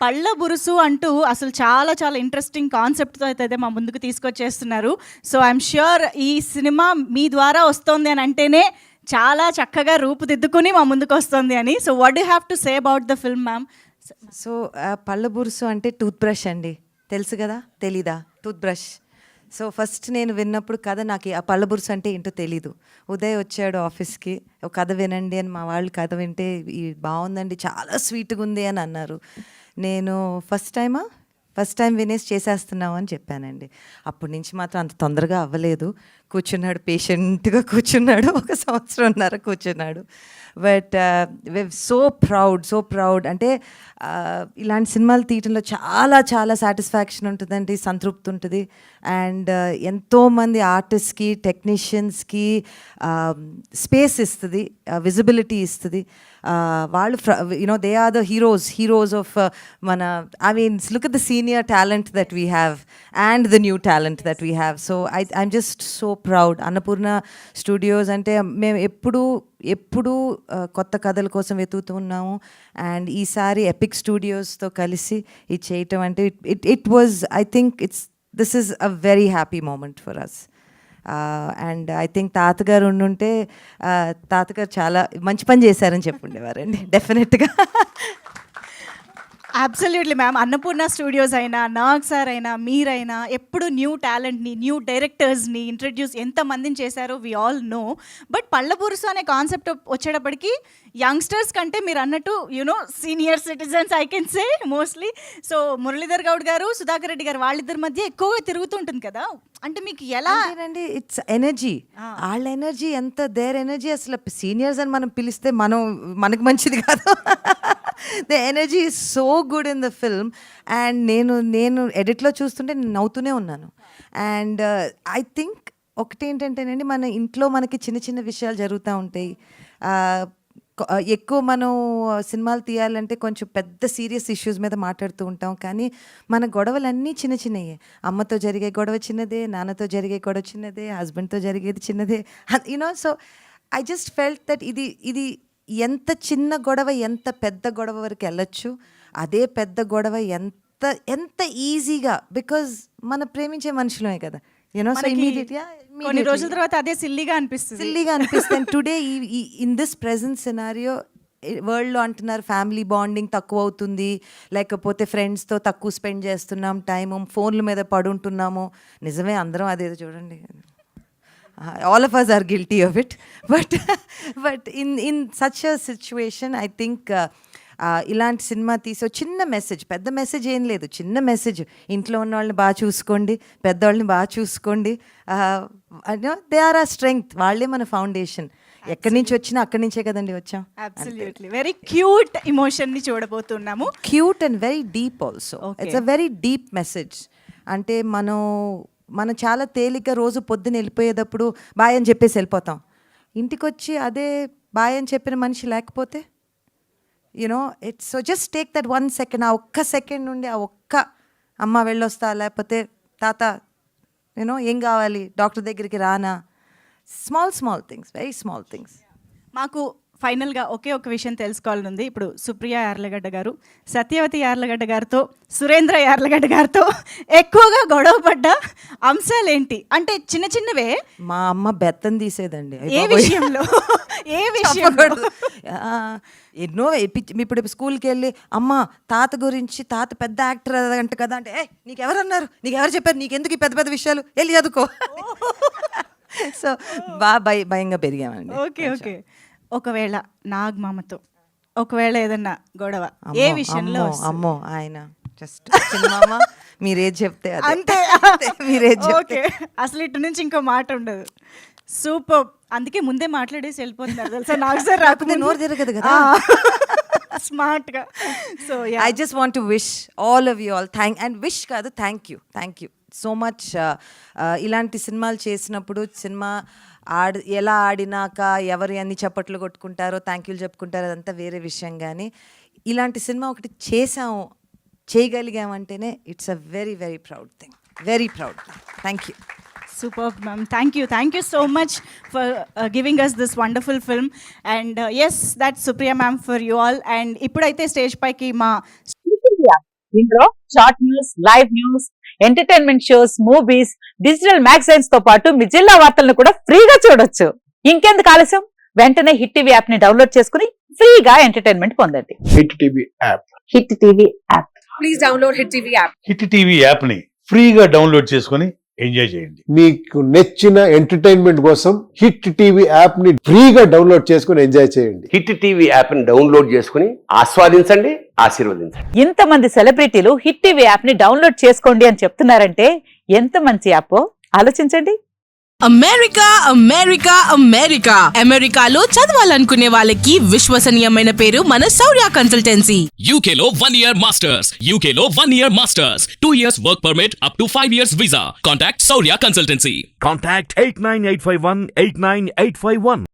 పళ్ళ బురుసు అంటూ అసలు చాలా చాలా ఇంట్రెస్టింగ్ కాన్సెప్ట్తో అయితే మా ముందుకు తీసుకొచ్చేస్తున్నారు. సో ఐఎమ్ ష్యూర్ ఈ సినిమా మీ ద్వారా వస్తోంది అని అంటేనే చాలా చక్కగా రూపుదిద్దుకుని మా ముందుకు వస్తుంది అని. So what you have to say about the film ma'am? So పళ్ళ బురుసు అంటే టూత్ బ్రష్ అండి, తెలుసు కదా? తెలీదా? Tooth brush. సో ఫస్ట్ నేను విన్నప్పుడు కథ నాకు ఆ పళ్ళ బురుసు అంటే ఏంటో తెలీదు. ఉదయ్ వచ్చాడు ఆఫీస్కి, ఒక కథ వినండి అని. మా వాళ్ళు కథ వింటే ఈ బాగుందండి, చాలా స్వీట్గా ఉంది అని అన్నారు. నేను ఫస్ట్ టైం వినేసి చేసేస్తున్నావు అని చెప్పానండి. అప్పటి నుంచి మాత్రం అంత తొందరగా అవ్వలేదు. కూర్చున్నాడు, పేషెంట్గా కూర్చున్నాడు, 1 సంవత్సరంన్నర కూర్చున్నాడు. But so proud. అంటే ఇలాంటి సినిమాలు తీయటంలో చాలా చాలా సాటిస్ఫాక్షన్ ఉంటుందండి, సంతృప్తి ఉంటుంది. అండ్ ఎంతోమంది ఆర్టిస్ట్కి, టెక్నీషియన్స్కి స్పేస్ ఇస్తుంది, విజిబిలిటీ ఇస్తుంది. వాళ్ళు they are the heroes of మన, I mean look at the senior talent that we have and the new talent that we have. So I'm just so proud. Annapurna Studios అంటే మేము ఎప్పుడూ కొత్త కథల కోసం వెతుకుతున్నాము. అండ్ ఈసారి ఎపిక్ స్టూడియోస్తో కలిసి ఇది చేయటం అంటే it was, I think this is a very happy moment for us. And I think తాతగారు ఉండుంటే తాతగారు చాలా మంచి పని చేశారని చెప్పుండేవారండి డెఫినెట్గా. Absolutely ma'am. అన్నపూర్ణ స్టూడియోస్ అయినా, నాగ్ సార్ అయినా, మీరైనా ఎప్పుడు న్యూ టాలెంట్ని, న్యూ డైరెక్టర్స్ని ఇంట్రడ్యూస్ ఎంతమందిని చేశారో వి ఆల్ నో. బట్ పళ్ళ బురుసు అనే కాన్సెప్ట్ వచ్చేటప్పటికి యంగ్స్టర్స్ కంటే మీరు అన్నట్టు you know senior citizens I can say mostly. So Muralidhar Goud గారు, సుధాకర్ రెడ్డి గారు వాళ్ళిద్దరి మధ్య ఎక్కువగా తిరుగుతుంటుంది కదా. అంటే మీకు ఎలా అండి? ఇట్స్ ఎనర్జీ, వాళ్ళ ఎనర్జీ ఎంత, దేర్ ఎనర్జీ అసలు సీనియర్స్ అని మనం పిలిస్తే మనకు మంచిది కాదు. The energy is so good in the film. And నేను ఎడిట్లో చూస్తుంటే నేను నవ్వుతూనే ఉన్నాను. అండ్ ఐ థింక్ ఒకటేంటంటేనండి, మన ఇంట్లో మనకి చిన్న చిన్న విషయాలు జరుగుతూ ఉంటాయి. ఎక్కువ మనం సినిమాలు తీయాలంటే కొంచెం పెద్ద సీరియస్ ఇష్యూస్ మీద మాట్లాడుతూ ఉంటాం. కానీ మన గొడవలన్నీ చిన్న చిన్నయే. అమ్మతో జరిగే గొడవ చిన్నదే, నాన్నతో జరిగే గొడవ చిన్నదే, హస్బెండ్తో జరిగేది చిన్నదే, you know. So I just felt that ఇది ఎంత చిన్న గొడవ ఎంత పెద్ద గొడవ వరకు వెళ్ళొచ్చు. అదే పెద్ద గొడవ ఎంత ఈజీగా, బికాజ్ మన ప్రేమించే మనుషులమే కదా, యూనో. సో కొన్ని రోజుల తర్వాత అదే సిల్లీగా అనిపిస్తుంది. Today in this present scenario వరల్డ్లో అంటున్నారు ఫ్యామిలీ బాండింగ్ తక్కువ అవుతుంది, లేకపోతే ఫ్రెండ్స్తో తక్కువ స్పెండ్ చేస్తున్నాం టైము, ఫోన్ల మీద పడుంటున్నాము. నిజమే, అందరం అదేదో చూడండి, all of us are guilty of it. But in such a situation, I think ఇలాంటి సినిమా తీసే చిన్న మెసేజ్, పెద్ద మెసేజ్ ఏం లేదు, చిన్న మెసేజ్. ఇంట్లో ఉన్న వాళ్ళని బాగా చూసుకోండి, పెద్దవాళ్ళని బాగా చూసుకోండి. దే ఆర్ ఆ స్ట్రెంగ్త్, వాళ్ళే మన ఫౌండేషన్. ఎక్కడి నుంచి వచ్చినా అక్కడి నుంచే కదండి వచ్చాం. అబ్సల్యూట్లీ వెరీ క్యూట్ ఎమోషన్ని చూడబోతున్నాము. Cute and very deep also. It's a very deep message. అంటే మనం చాలా తేలిగ్గా రోజు పొద్దున్న వెళ్ళిపోయేటప్పుడు బాయ్ అని చెప్పేసి వెళ్ళిపోతాం. ఇంటికి వచ్చి అదే బాయ్ అని చెప్పిన మనిషి లేకపోతే, you know, it's so just take that 1 second. ఆ ఒక్క సెకండ్ నుండి ఆ ఒక్క అమ్మ వెళ్ళొస్తా, లేకపోతే తాత యూనో ఏం కావాలి, డాక్టర్ దగ్గరికి రానా, small things, very small things. మాకు ఫైనల్గా ఒకే ఒక విషయం తెలుసుకోవాలని ఉంది. ఇప్పుడు సుప్రియ యార్లగడ్డ గారు సత్యవతి యార్లగడ్డ గారితో, సురేంద్ర యార్లగడ్డ గారితో ఎక్కువగా గొడవ పడ్డ అంశాలు ఏంటి? అంటే చిన్న చిన్నవే. మా అమ్మ బెత్తం తీసేదండి. ఏ విషయంలో? ఎన్నో ఇప్పుడు స్కూల్కి వెళ్ళి అమ్మ తాత గురించి, తాత పెద్ద యాక్టర్ అంట కదా అంటే, నీకెవరన్నారు, నీకెవరు చెప్పారు, నీకెందుకు ఈ పెద్ద పెద్ద విషయాలు, వెళ్ళి చదువుకో. సో బాగా భయంగా పెరిగామండి. ఓకే. ఒకవేళ నాగమామతో ఒకవేళ ఏదన్నా గొడవ ఏ విషయంలో? అమ్మో ఆయన జస్ట్ చిన్నమ్మ, మీరేది చెప్తే అంతే, మీరేది చెప్తే. అసలు ఇటు నుంచి ఇంకో మాట ఉండదు. సూపర్. అందుకే ముందే మాట్లాడేసి వెళ్ళిపోతున్నారు తెలుసా. నాకు సార్ రాకపోతే నోరు తిరగదు కదా స్మార్ట్గా. So I just want to wish all of you all wish కాదు, థ్యాంక్ యూ సో మచ్. ఇలాంటి సినిమాలు చేసినప్పుడు సినిమా ఎలా ఆడినాక ఎవరు ఎన్ని చప్పట్లు కొట్టుకుంటారో, థ్యాంక్ యూలు చెప్పుకుంటారో, అదంతా వేరే విషయం. కానీ ఇలాంటి సినిమా ఒకటి చేయగలిగామంటేనే it's a very very proud thing, very proud. Thank you. Superb, ma'am. Thank you so much for giving us this wonderful film. And yes, that's Supriya ma'am for you all. And ippudaithe stage paiki ma India. ఇందులో short news, live news, entertainment shows, movies, digital magazines తో పాటు మీ జిల్లా వార్తలను కూడా ఫ్రీగా చూడొచ్చు. ఇంకెందుకు ఆలస్యం, వెంటనే హిట్ టీవీ యాప్ ని డౌన్లోడ్ చేసుకుని ఫ్రీగా ఎంటర్టైన్మెంట్ పొందండి. Hit TV app. Hit TV app. Please download Hit TV app. Hit TV యాప్ని ఫ్రీగా డౌన్లోడ్ చేసుకొని ఎంజాయ్ చేయండి. మీకు నచ్చిన ఎంటర్టైన్మెంట్ కోసం హిట్ టీవీ యాప్ ని ఫ్రీగా డౌన్లోడ్ చేసుకుని ఎంజాయ్ చేయండి. హిట్ టీవీ యాప్ని డౌన్లోడ్ చేసుకుని ఆస్వాదించండి, ఆశీర్వదించండి. ఇంతమంది సెలబ్రిటీలు హిట్ టీవీ యాప్ ని డౌన్లోడ్ చేసుకోండి అని చెప్తున్నారంటే ఎంత మంచి యాప్ ఆలోచించండి. అమెరికా అమెరికా అమెరికా అమెరికాలో చదవాలనుకునే వాళ్ళకి విశ్వసనీయమైన పేరు మన శౌర్య consultancy. UK Law 1 Year Masters. UK Law 1 Year Masters. 2 years work permit up to 5 years visa. Contact Saurya Consultancy. Contact 89851 89851.